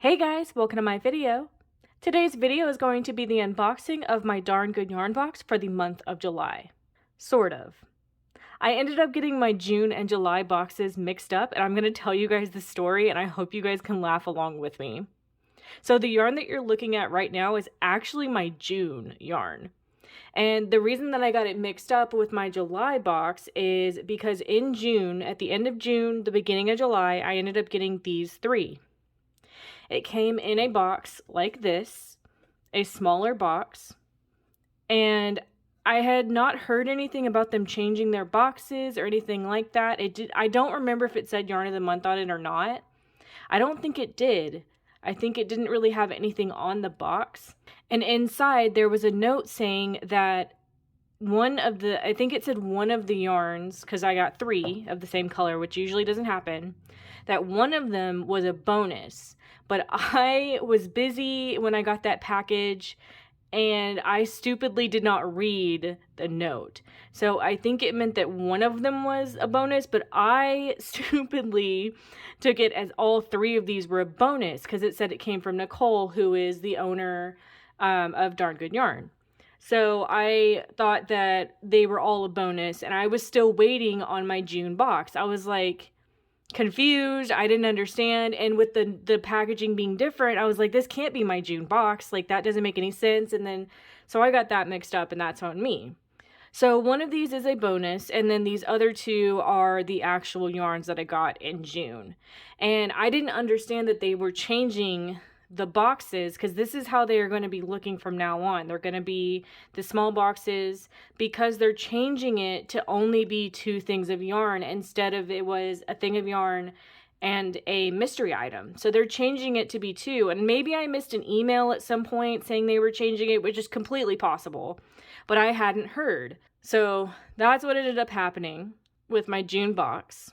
Hey guys, welcome to my video. Today's video is going to be the unboxing of my Darn Good Yarn box for the month of July. Sort of. I ended up getting my June and July boxes mixed up, and I'm going to tell you guys the story, and I hope you guys can laugh along with me. So the yarn that you're looking at right now is actually my June yarn. And the reason that I got it mixed up with my July box is because in June, at the end of June, the beginning of July, I ended up getting these three. It came in a box like this, a smaller box, and I had not heard anything about them changing their boxes or anything like that. I don't remember if it said Yarn of the Month on it or not. I don't think it did. I think it didn't really have anything on the box. And inside there was a note saying that I think it said one of the yarns, because I got three of the same color, which usually doesn't happen, that one of them was a bonus. But I was busy when I got that package, and I stupidly did not read the note. So I think it meant that one of them was a bonus, but I stupidly took it as all three of these were a bonus, because it said it came from Nicole, who is the owner of Darn Good Yarn. So I thought that they were all a bonus, and I was still waiting on my June box. I was like confused. I didn't understand. And with the packaging being different, I was like, this can't be my June box. Like, that doesn't make any sense. And then, so I got that mixed up, and that's on me. So one of these is a bonus, and then these other two are the actual yarns that I got in June. And I didn't understand that they were changing the boxes, because this is how they are going to be looking from now on. They're going to be the small boxes, because they're changing it to only be 2 things of yarn instead of it was a thing of yarn and a mystery item. So they're changing it to be 2, and maybe I missed an email at some point saying they were changing it, which is completely possible, but I hadn't heard. So that's what ended up happening with my June box.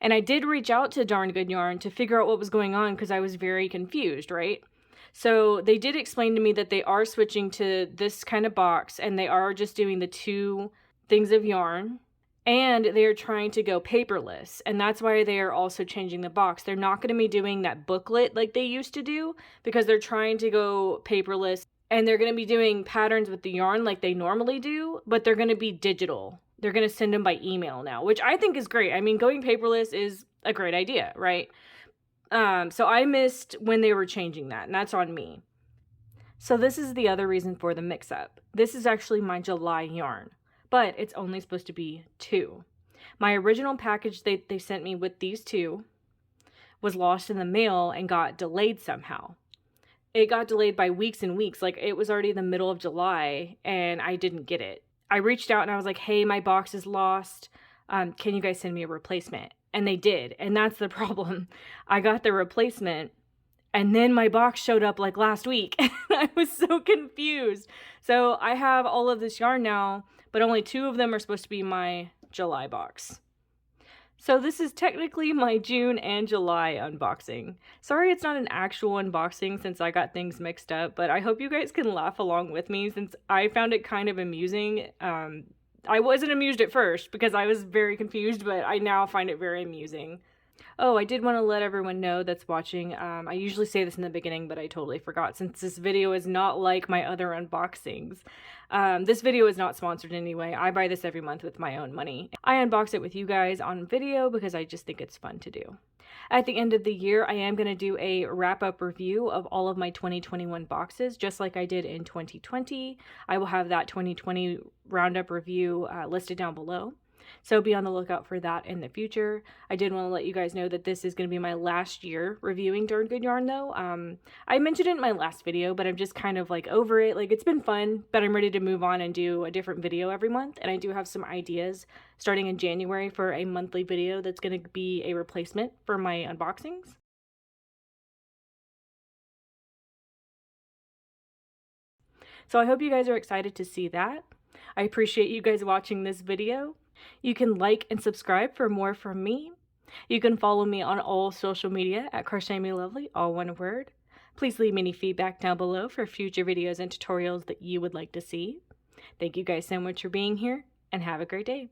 And I did reach out to Darn Good Yarn to figure out what was going on, because I was very confused, right? So they did explain to me that they are switching to this kind of box, and they are just doing the 2 things of yarn, and they are trying to go paperless, and that's why they are also changing the box. They're not going to be doing that booklet like they used to do, because they're trying to go paperless, and they're going to be doing patterns with the yarn like they normally do, but they're going to be digital. They're going to send them by email now, which I think is great. I mean, going paperless is a great idea, right? So I missed when they were changing that, and that's on me. So this is the other reason for the mix-up. This is actually my July yarn, but it's only supposed to be 2. My original package they sent me with these 2 was lost in the mail and got delayed somehow. It got delayed by weeks and weeks. Like, it was already the middle of July, and I didn't get it. I reached out and I was like, hey, my box is lost. Can you guys send me a replacement? And they did. And that's the problem. I got the replacement, and then my box showed up like last week. And I was so confused. So I have all of this yarn now, but only 2 of them are supposed to be my July box. So this is technically my June and July unboxing. Sorry it's not an actual unboxing since I got things mixed up, but I hope you guys can laugh along with me since I found it kind of amusing. I wasn't amused at first because I was very confused, but I now find it very amusing. Oh, I did want to let everyone know that's watching. I usually say this in the beginning, but I totally forgot since this video is not like my other unboxings. This video is not sponsored anyway. I buy this every month with my own money. I unbox it with you guys on video because I just think it's fun to do. At the end of the year, I am going to do a wrap-up review of all of my 2021 boxes, just like I did in 2020. I will have that 2020 roundup review listed down below. So be on the lookout for that in the future. I did want to let you guys know that this is going to be my last year reviewing Darn Good Yarn though. I mentioned it in my last video, but I'm just kind of like over it. Like, it's been fun, but I'm ready to move on and do a different video every month. And I do have some ideas starting in January for a monthly video that's going to be a replacement for my unboxings. So I hope you guys are excited to see that. I appreciate you guys watching this video. You can like and subscribe for more from me. You can follow me on all social media at crochetmelovely, all one word. Please leave me any feedback down below for future videos and tutorials that you would like to see. Thank you guys so much for being here, and have a great day.